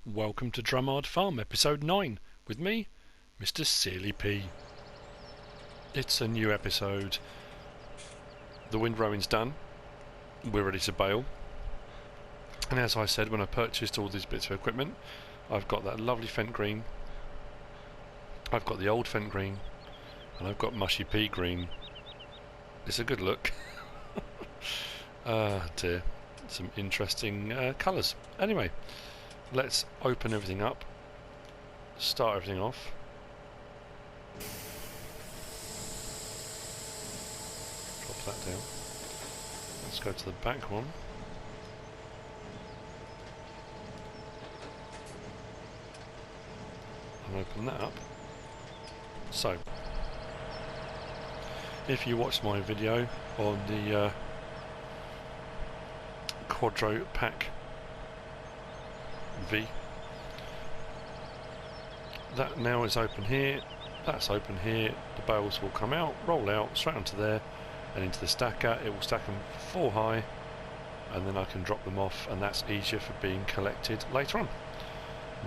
Welcome to Drumard Farm, episode 9, with me, MrSealyp. It's a new episode. The windrowing's done. We're ready to bale. And as I said, when I purchased all these bits of equipment, I've got that lovely Fent green, I've got the old Fent green, and I've got mushy pea green. It's a good look. Ah dear, some interesting colours. Anyway, let's open everything up, start everything off. Drop that down. Let's go to the back one. And open that up. So, if you watched my video on the Quadro Pack V, that now is open here, that's open here, the bales will come out, roll out, straight onto there and into the stacker. It will stack them 4 high and then I can drop them off, and that's easier for being collected later on.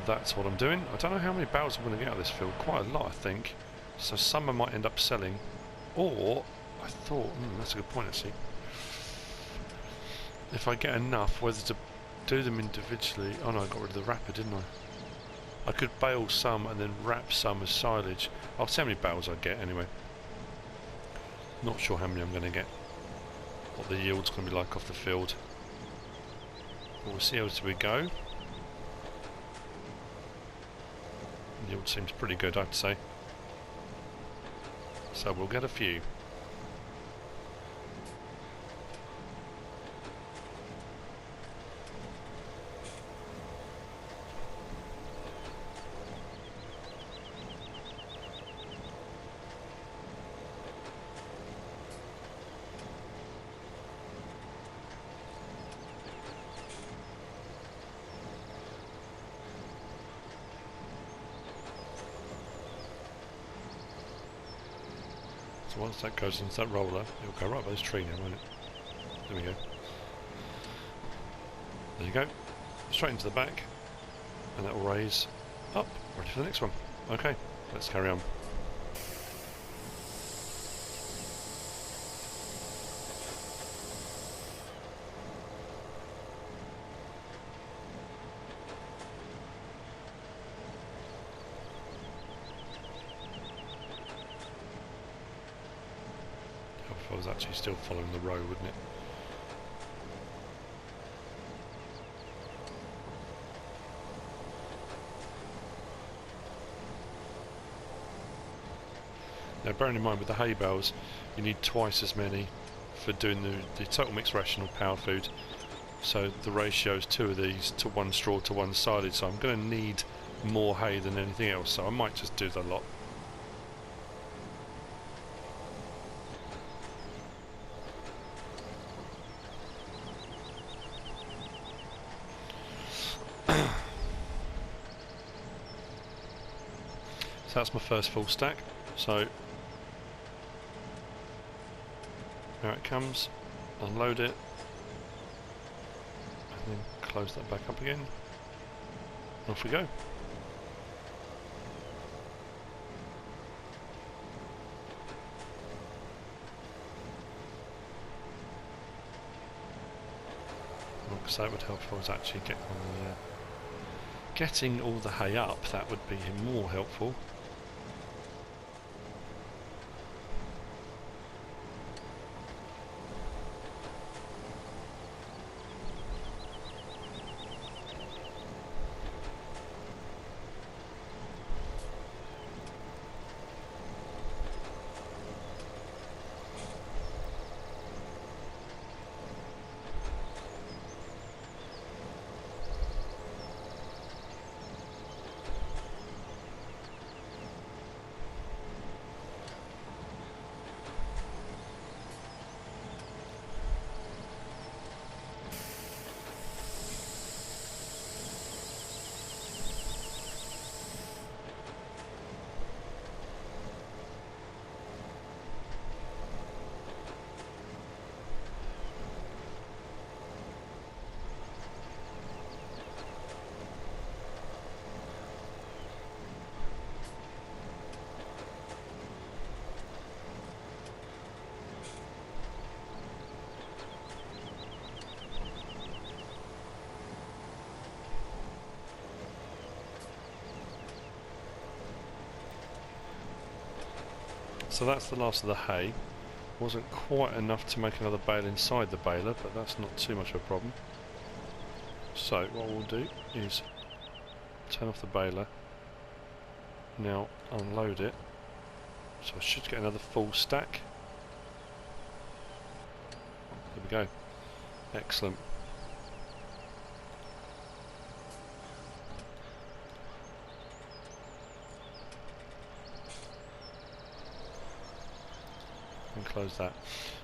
That's what I'm doing. I don't know how many bales I'm going to get out of this field, quite a lot I think, so some I might end up selling, or I thought, that's a good point actually, if I get enough, whether to do them individually. Oh no, I got rid of the wrapper, didn't I? I could bale some and then wrap some as silage. I'll see how many bales I get anyway. Not sure how many I'm going to get, what the yield's going to be like off the field. But we'll see as we go. The yield seems pretty good, I'd say. So we'll get a few. So once that goes into that roller, it'll go right by this tree now, won't it? There we go. There you go. Straight into the back, and that will raise up, ready for the next one. Okay, let's carry on. If I was actually still following the row, wouldn't it? Now bearing in mind with the hay bales, you need twice as many for doing the total mixed ration of power food. So the ratio is 2 of these to 1 straw to 1 silage, so I'm going to need more hay than anything else, so I might just do the lot. So that's my first full stack, so there it comes, unload it, and then close that back up again, and off we go. Because that would help if I was actually getting all the hay up, that would be more helpful. So that's the last of the hay. Wasn't quite enough to make another bale inside the baler, but that's not too much of a problem. So what we'll do is turn off the baler. Now unload it. So I should get another full stack. There we go. Excellent. And close that.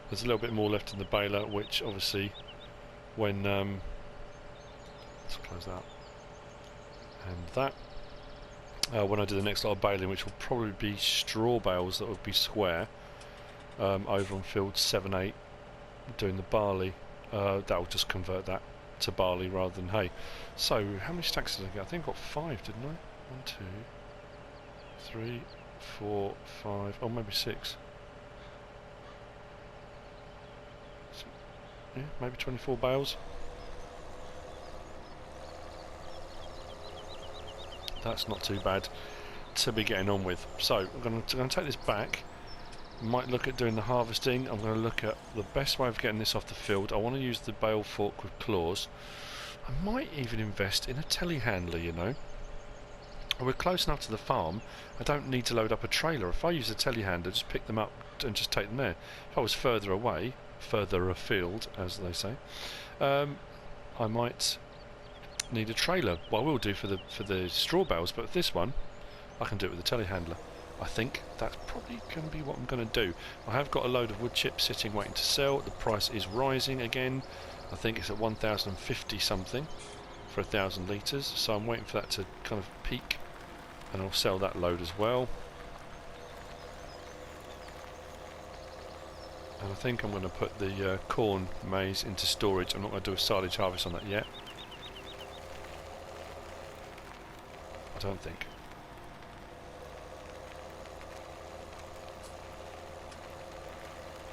There's a little bit more left in the baler, which obviously when let's close that and that. When I do the next lot of baling, which will probably be straw bales that would be square, over on field 7-8, doing the barley, that will just convert that to barley rather than hay. So how many stacks did I get? I think I got 5, didn't I? 1, 2, 3, 4, 5, oh maybe 6. Yeah, maybe 24 bales. That's not too bad to be getting on with. So I'm going to take this back. Might look at doing the harvesting. I'm going to look at the best way of getting this off the field. I want to use the bale fork with claws. I might even invest in a telehandler, you know. We're close enough to the farm. I don't need to load up a trailer. If I use a telehandler, just pick them up and just take them there. If I was further away, further afield, as they say, I might need a trailer. Well, I will do for the straw bales, but this one, I can do it with a telehandler. I think that's probably going to be what I'm going to do. I have got a load of wood chips sitting waiting to sell. The price is rising again. I think it's at 1,050 something for 1,000 litres, so I'm waiting for that to kind of peak, and I'll sell that load as well. And I think I'm going to put the corn maize into storage. I'm not going to do a silage harvest on that yet. I don't think.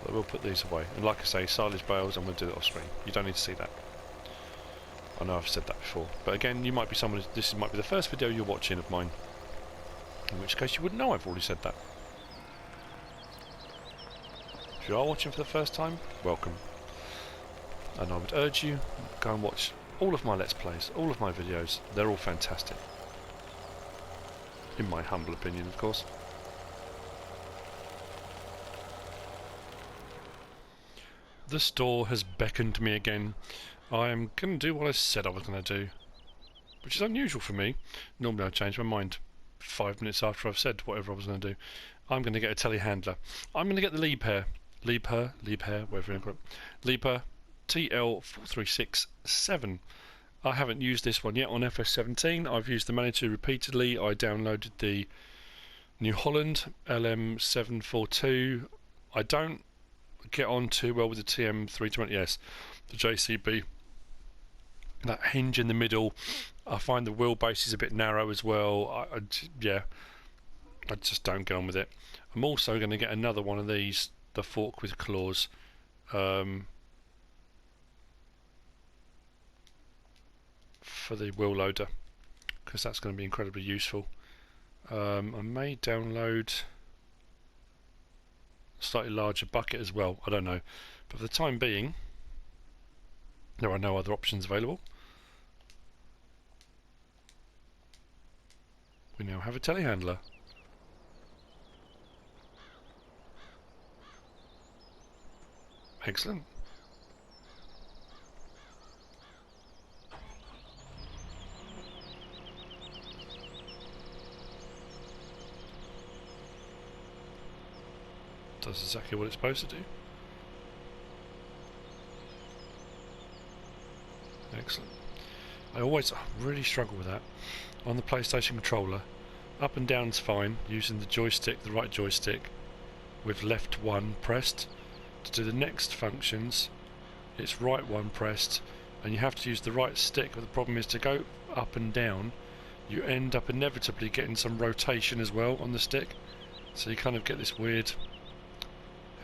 But we'll put these away. And like I say, silage bales, I'm going to do it off screen. You don't need to see that. I know I've said that before. But again, you might be someone, this might be the first video you're watching of mine. In which case you wouldn't know I've already said that. If you are watching for the first time, welcome. And I would urge you, go and watch all of my Let's Plays, all of my videos. They're all fantastic. In my humble opinion, of course. The store has beckoned me again. I am going to do what I said I was going to do, which is unusual for me. Normally I change my mind 5 minutes after I've said whatever I was going to do. I'm going to get a telehandler. I'm going to get the Liebherr, whatever you call it, Liebherr TL4367. I haven't used this one yet on FS17. I've used the Manitou repeatedly. I downloaded the New Holland LM742. I don't get on too well with the TM320S, the JCB. That hinge in the middle, I find the wheelbase is a bit narrow as well. Yeah, I just don't get on with it. I'm also going to get another one of these, the fork with claws, for the wheel loader, because that's going to be incredibly useful. I may download a slightly larger bucket as well, I don't know, but for the time being there are no other options available. We now have a telehandler. Excellent. Does exactly what it's supposed to do. Excellent. I always really struggle with that on the PlayStation controller. Up and down's fine, using the joystick, the right joystick, with left 1 pressed. To do the next functions, it's right 1 pressed, and you have to use the right stick, but the problem is to go up and down, you end up inevitably getting some rotation as well on the stick, so you kind of get this weird...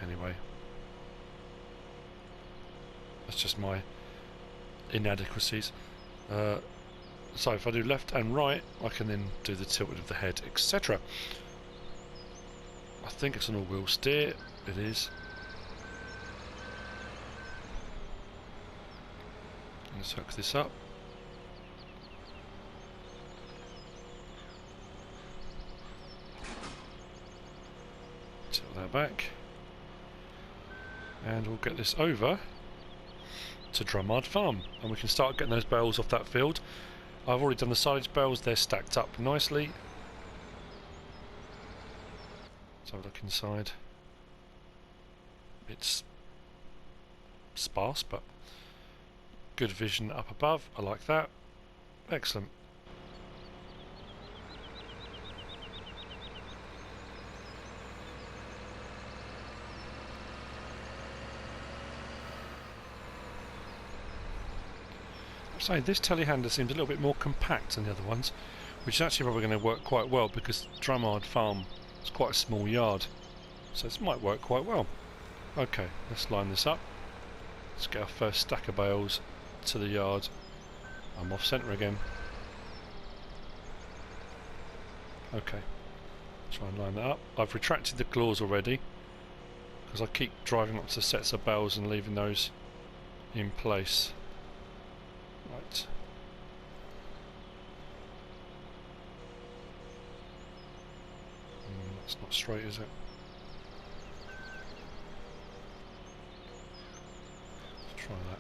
Anyway, that's just my inadequacies. So if I do left and right, I can then do the tilting of the head, etc. I think it's an all-wheel steer. It is. Let's hook this up. Tilt that back. And we'll get this over to Drumard Farm, and we can start getting those bales off that field. I've already done the silage bales, they're stacked up nicely. Let's have a look inside. It's sparse, but good vision up above. I like that. Excellent. So this telehandler seems a little bit more compact than the other ones, which is actually probably going to work quite well because Drumard Farm is quite a small yard, so this might work quite well. Okay, let's line this up. Let's get our first stack of bales to the yard. I'm off centre again. Okay, try and line that up. I've retracted the claws already because I keep driving up to sets of bales and leaving those in place. Right. That's not straight, is it? Let's try that.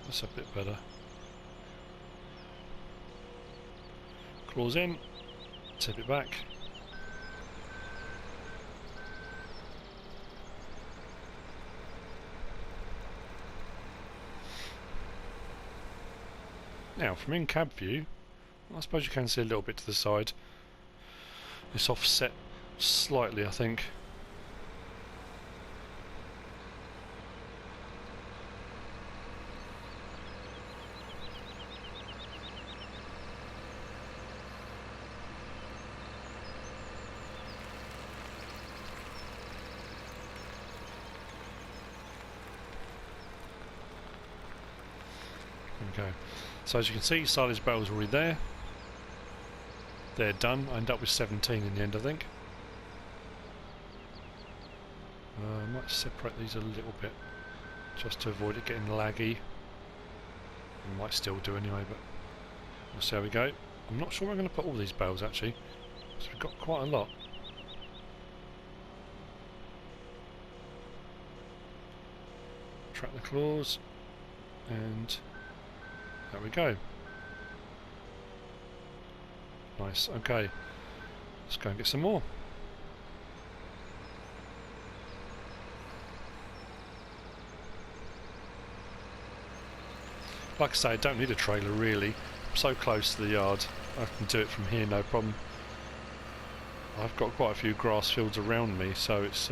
That's a bit better. Claws in, tip it back. Now, from in-cab view, I suppose you can see a little bit to the side. It's offset slightly, I think. There we go. So as you can see, silage bales are already there. They're done. I end up with 17 in the end, I think. I might separate these a little bit just to avoid it getting laggy. I might still do anyway, but we'll see how we go. I'm not sure where I'm going to put all these bales actually, because we've got quite a lot. Track the claws, and there we go. Nice, okay. Let's go and get some more. Like I say, I don't need a trailer really. I'm so close to the yard, I can do it from here, no problem. I've got quite a few grass fields around me, so it's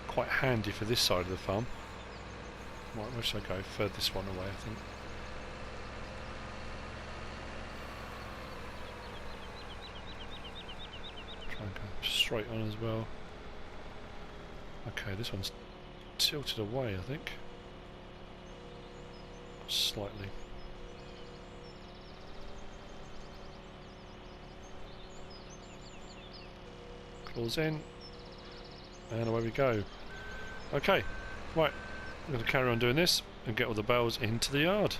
quite handy for this side of the farm. Right, where should I go? Furthest one away, I think. Straight on as well. Okay, this one's tilted away, I think. Slightly. Claws in, and away we go. Okay, right, I'm going to carry on doing this and get all the bales into the yard.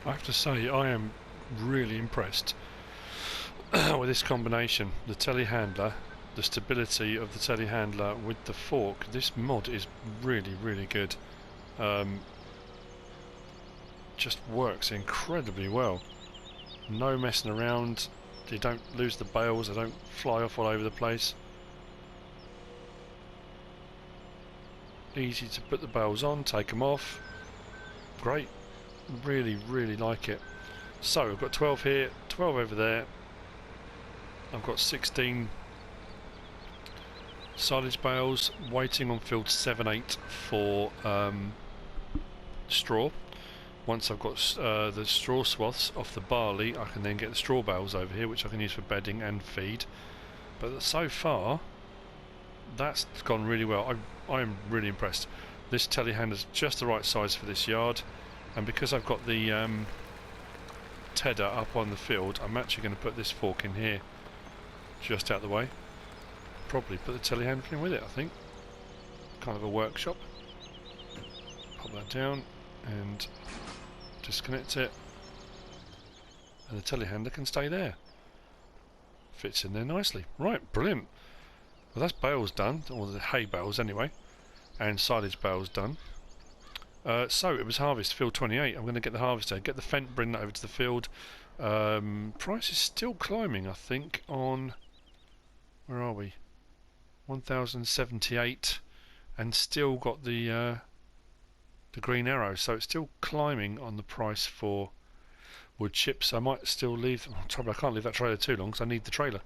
I have to say, I am really impressed with this combination. The telehandler, the stability of the telehandler with the fork. This mod is really, really good. Just works incredibly well. No messing around. You don't lose the bales. They don't fly off all over the place. Easy to put the bales on, take them off. Great. Really, really like it. So I've got 12 here, 12 over there. I've got 16 silage bales waiting on field 7-8 for straw. Once I've got the straw swaths off the barley, I can then get the straw bales over here, which I can use for bedding and feed. But so far, that's gone really well. I'm really impressed. This telehandler's just the right size for this yard, and because I've got the tedder up on the field, I'm actually going to put this fork in here, just out the way. Probably put the telehandler in with it, I think. Kind of a workshop. Pop that down and disconnect it, and the telehandler can stay there. Fits in there nicely. Right, brilliant. Well, that's bales done, or the hay bales anyway, and silage bales done. So it was harvest, field 28. I'm going to get the harvester, get the Fent, bring that over to the field. Price is still climbing, I think, on, where are we? 1,078, and still got the green arrow, so it's still climbing on the price for wood chips. I might still leave. Oh, trouble, I can't leave that trailer too long because I need the trailer.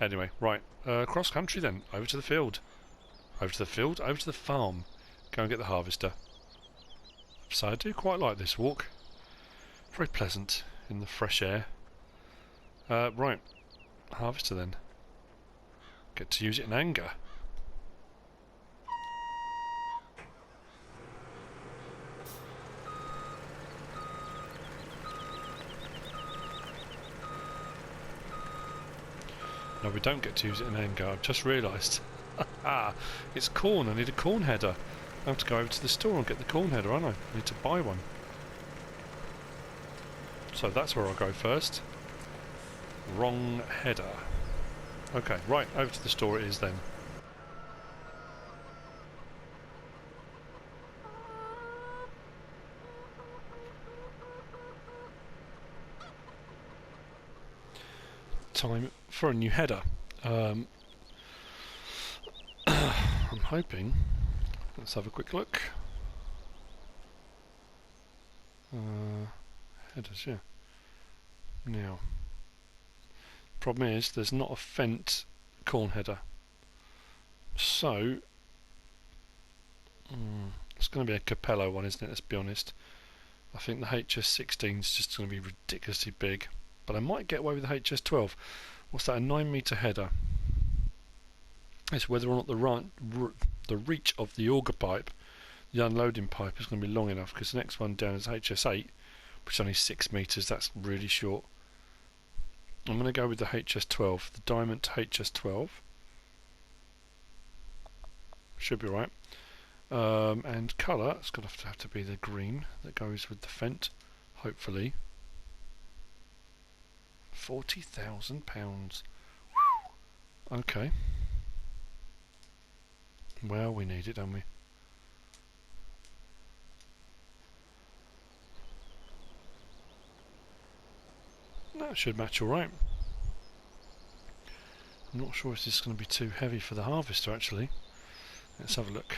Anyway, right, cross country then, over to the field. Over to the field, over to the farm. Go and get the harvester. So I do quite like this walk. Very pleasant in the fresh air. Right, harvester then. Get to use it in anger. No, we don't get to use it in anger. I've just realised. It's corn. I need a corn header. I have to go over to the store and get the corn header, aren't I? I need to buy one. So that's where I'll go first. Wrong header. Okay, right, over to the store it is then. Time for a new header. I'm hoping. Let's have a quick look. Headers, yeah. Now, problem is there's not a Fent corn header, so it's going to be a Capello one, isn't it? Let's be honest. I think the HS16 is just going to be ridiculously big, but I might get away with the HS12. What's that? A 9-meter header. It's whether or not the reach of the auger pipe, the unloading pipe, is going to be long enough, because the next one down is HS8, which is only 6 meters. That's really short. I'm going to go with the HS12, the Diamant HS12. Should be right. And colour, it's going to have to be the green that goes with the Fent, hopefully. £40,000. Okay. Well, we need it, don't we? That should match alright. I'm not sure if this is going to be too heavy for the harvester, actually. Let's have a look.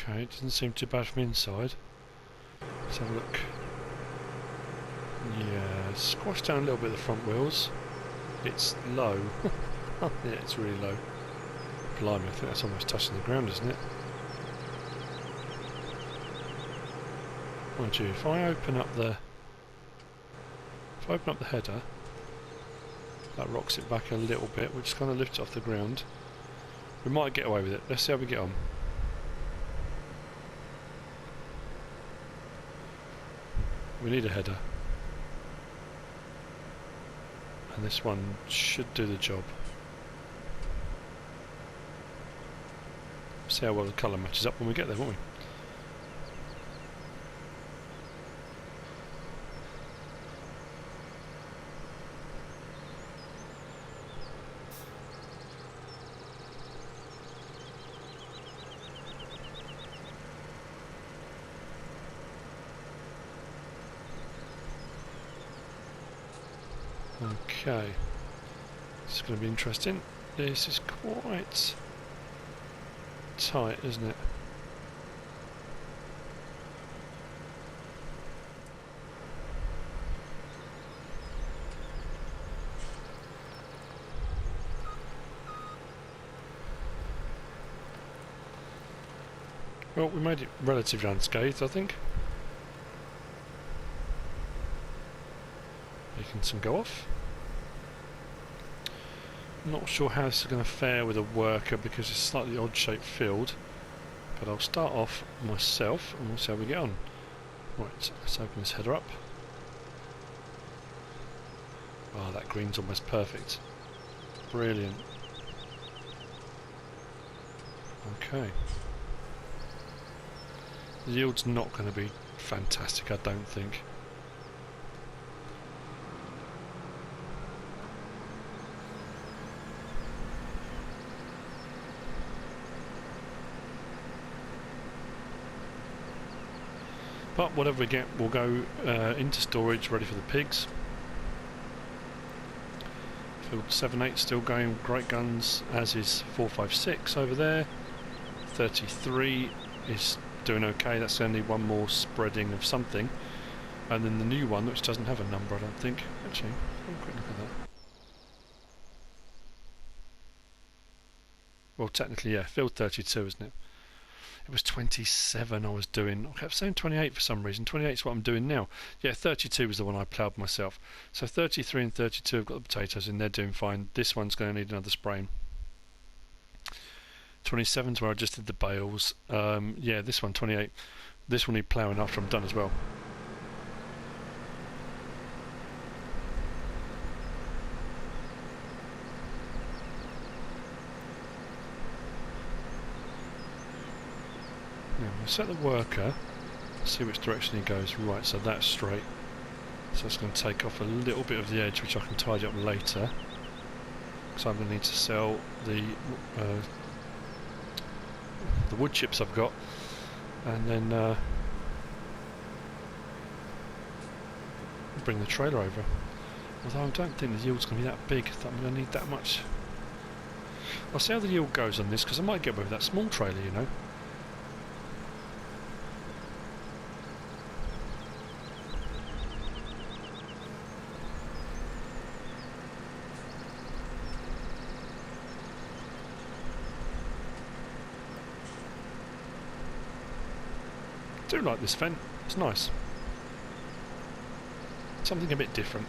Okay, it doesn't seem too bad from inside. Let's have a look. Yeah, squash down a little bit of the front wheels. It's low. Yeah, it's really low. Blimey, I think that's almost touching the ground, isn't it? Mind you, if I open up the if I open up the header, that rocks it back a little bit, which kind of lifts it off the ground. We might get away with it. Let's see how we get on. We need a header. And this one should do the job. See how well the colour matches up when we get there, won't we? Okay, this is going to be interesting. This is quite tight, isn't it? Well, we made it relatively unscathed, I think. Making some go off. Not sure how this is going to fare with a worker because it's a slightly odd shaped field, but I'll start off myself and we'll see how we get on. Right, let's open this header up. Ah, that green's almost perfect. Brilliant. Okay. The yield's not going to be fantastic, I don't think. But whatever we get, we'll go into storage, ready for the pigs. Field 7-8 still going, great guns, as is 456 over there. 33 is doing okay, that's only one more spreading of something. And then the new one, which doesn't have a number, I don't think. Actually, have a quick look at that. Well, technically, yeah, field 32, isn't it? It was 27 I was doing. I kept saying 28 for some reason. 28 is what I'm doing now. Yeah, 32 was the one I ploughed myself. So 33 and 32 have got the potatoes in, they're doing fine. This one's going to need another spraying. 27 is where I just did the bales. Yeah, this one, 28. This will need ploughing after I'm done as well. Now we'll set the worker, see which direction he goes. Right, so that's straight. So it's going to take off a little bit of the edge, which I can tidy up later. So I'm going to need to sell the wood chips I've got, and then bring the trailer over. Although I don't think the yield's going to be that big, that I'm going to need that much. I'll see how the yield goes on this, because I might get away with that small trailer, you know. I do like this vent, it's nice. Something a bit different.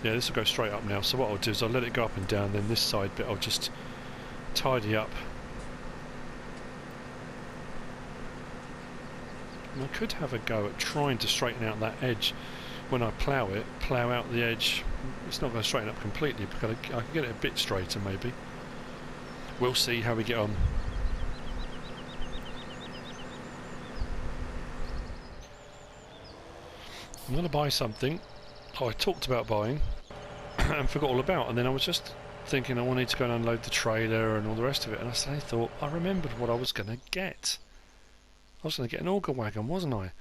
Yeah, this will go straight up now, so what I'll do is I'll let it go up and down, then this side bit I'll just tidy up. And I could have a go at trying to straighten out that edge when I plough it, plough out the edge. It's not going to straighten up completely, but I can get it a bit straighter maybe. We'll see how we get on. I'm going to buy something I talked about buying and forgot all about, and then I was just thinking I wanted to go and unload the trailer and all the rest of it, and I suddenly thought I remembered what I was going to get. I was going to get an auger wagon, wasn't I?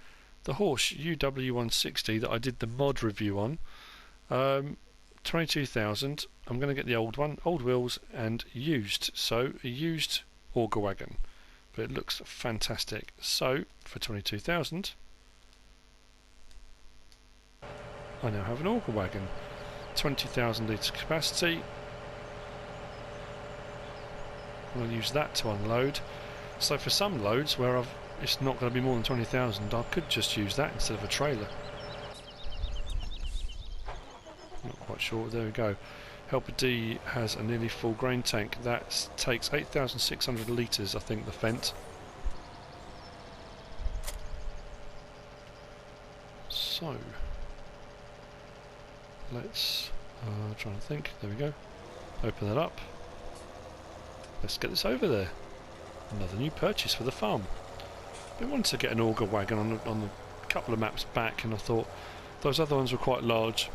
The HORSCH UW 160 that I did the mod review on. 22,000. I'm going to get the old one, old wheels and used, so a used auger wagon, but it looks fantastic. So for 22,000 I now have an auger wagon, 20,000 litre capacity. I'm going to use that to unload. So for some loads where it's not going to be more than 20,000, I could just use that instead of a trailer. sure. There we go. Helper D has a nearly full grain tank. That takes 8,600 litres, I think, the Fent. So, let's try and think. There we go. Open that up. Let's get this over there. Another new purchase for the farm. I wanted to get an auger wagon on a couple of maps back, and I thought those other ones were quite large.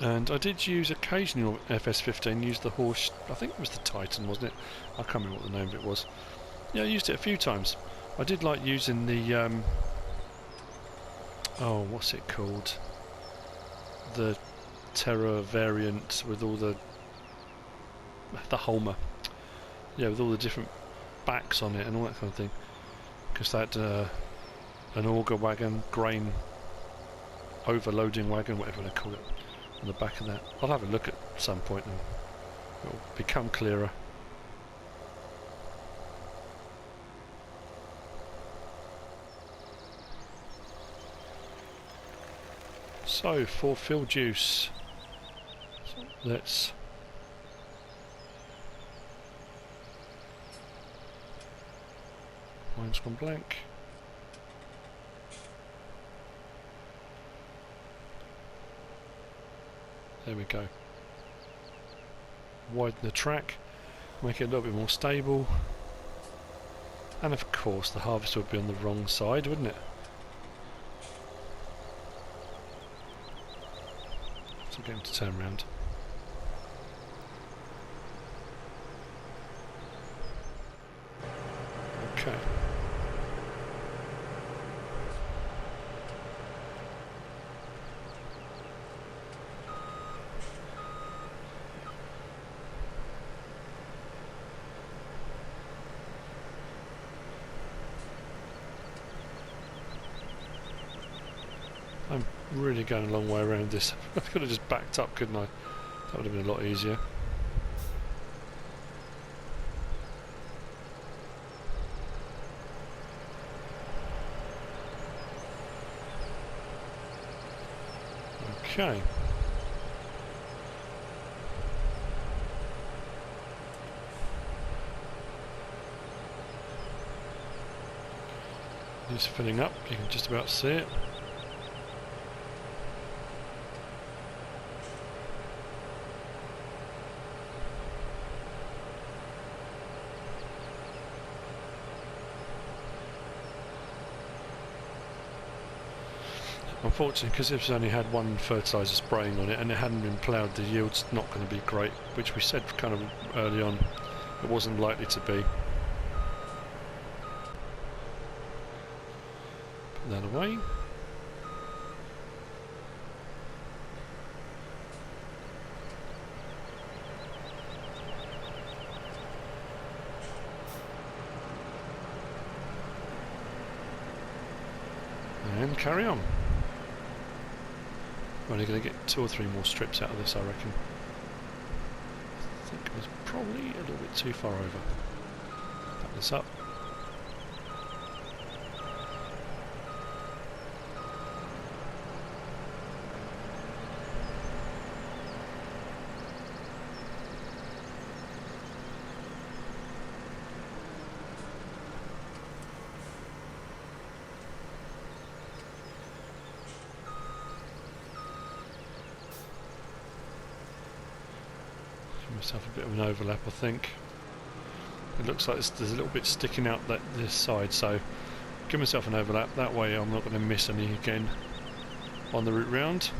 And I did use occasionally FS15, use the horse, I think it was the Titan, wasn't it? I can't remember what the name of it was. Yeah, I used it a few times. I did like using the, oh, what's it called? The Terra variant with all the Holmer. Yeah, with all the different backs on it and all that kind of thing. Because that, an auger wagon, grain overloading wagon, whatever they call it, on the back of that. I'll have a look at some point and it'll become clearer. So, for fill juice, let's mine's gone blank. There we go. Widen the track, make it a little bit more stable, and of course the harvester would be on the wrong side, wouldn't it? So get him to turn around. Okay. I'm really going a long way around this. I could have just backed up, couldn't I? That would have been a lot easier. Okay. It's filling up, you can just about see it. Unfortunately, because it's only had one fertiliser spraying on it and it hadn't been ploughed, the yield's not going to be great, which we said kind of early on it wasn't likely to be. Put that away. And carry on. We're only going to get 2 or 3 more strips out of this, I reckon. I think it was probably a little bit too far over. Back this up. Myself a bit of an overlap, I think. It looks like there's a little bit sticking out this side, so give myself an overlap. That way I'm not going to miss any again on the route round.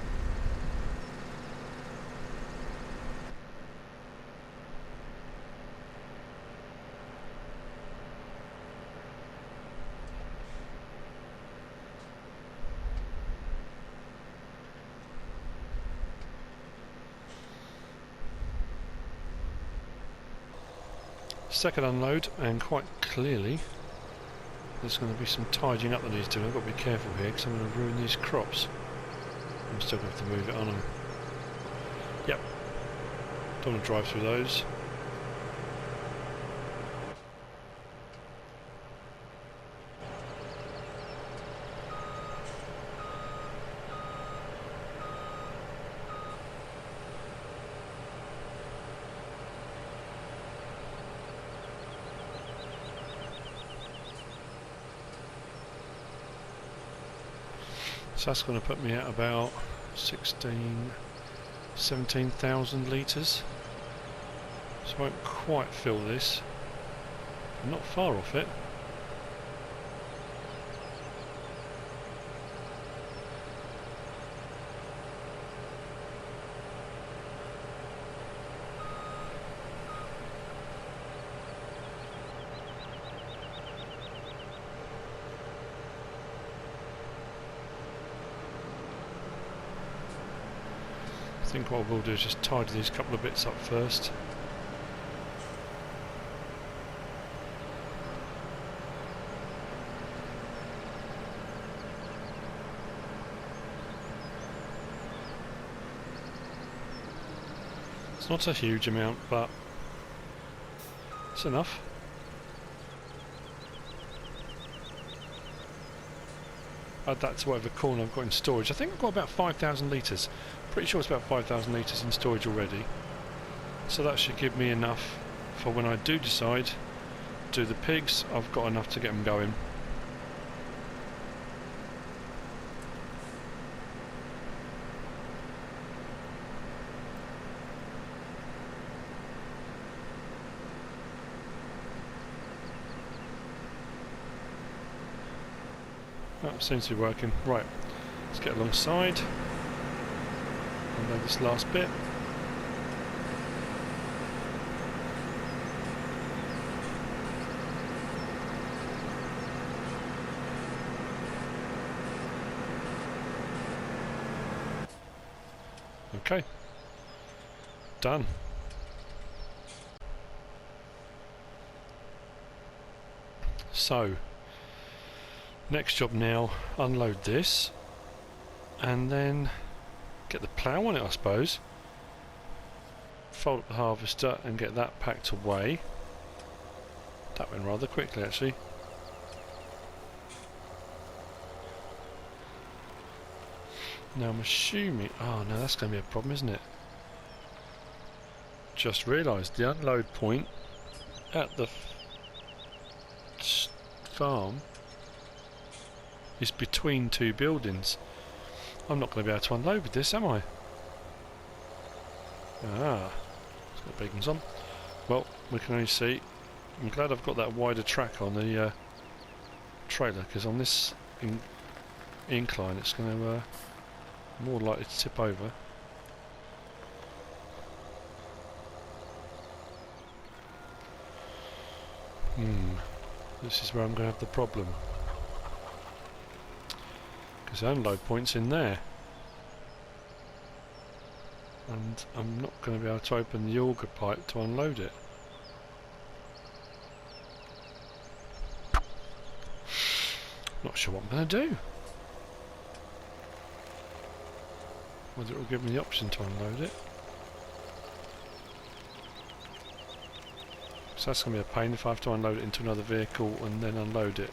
Second unload, and quite clearly there's going to be some tidying up that needs doing. I've got to be careful here because I'm going to ruin these crops. I'm still going to have to move it on them. Yep, don't want to drive through those. So that's going to put me at about 17,000 litres. So I won't quite fill this. I'm not far off it. I think what we'll do is just tidy these couple of bits up first. It's not a huge amount, but it's enough. Add that to whatever corn I've got in storage. I think I've got about 5,000 litres. Pretty sure it's about 5,000 litres in storage already. So that should give me enough for when I do decide to do the pigs. I've got enough to get them going. That seems to be working. Right, let's get alongside. Unload this last bit. Okay, done. So, next job now, unload this and then get the plough on it, I suppose. Fold up the harvester and get that packed away. That went rather quickly actually. Now I'm assuming, oh no, that's going to be a problem, isn't it? Just realised the unload point at the farm is between two buildings. I'm not going to be able to unload with this, am I? Ah, it's got beacons on. Well, we can only see. I'm glad I've got that wider track on the trailer, because on this incline it's going to more likely to tip over. This is where I'm going to have the problem. Because the unload point's in there. And I'm not going to be able to open the auger pipe to unload it. Not sure what I'm going to do. Whether it will give me the option to unload it. So that's going to be a pain if I have to unload it into another vehicle and then unload it.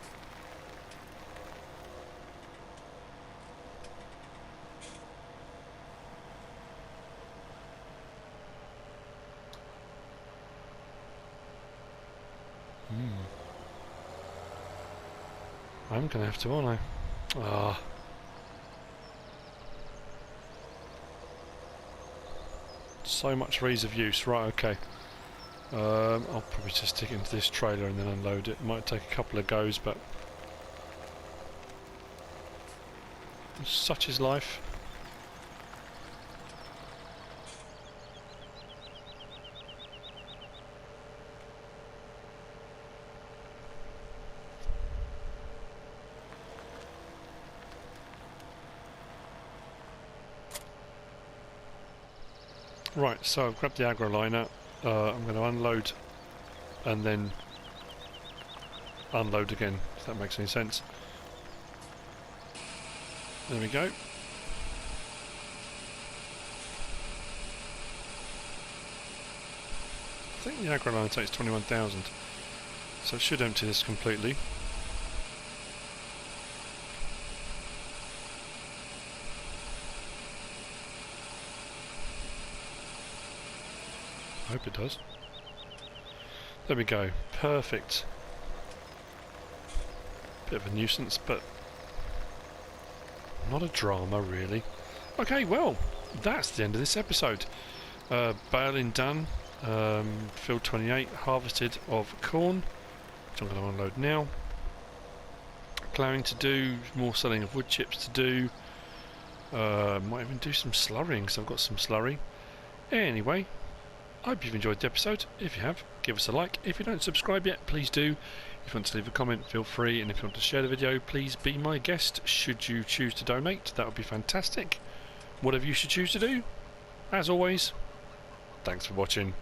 I'm going to have to, aren't I? Ah. So much for ease of use. Right, okay. I'll probably just stick it into this trailer and then unload it. Might take a couple of goes, but such is life. Right, so I've grabbed the aggro liner. I'm going to unload and then unload again, if that makes any sense. There we go. I think the aggro liner takes 21,000, so it should empty this completely. I hope it does. There we go. Perfect. Bit of a nuisance, but Not a drama, really. Okay, well, that's the end of this episode. Baling done. Field 28 harvested of corn, which I'm going to unload now. Ploughing to do, more selling of wood chips to do. Might even do some slurrying, because I've got some slurry. Anyway, I hope you've enjoyed the episode. If you have, give us a like. If you don't subscribe yet, please do. If you want to leave a comment, feel free. And if you want to share the video, please be my guest. Should you choose to donate, that would be fantastic. Whatever you should choose to do, as always, thanks for watching.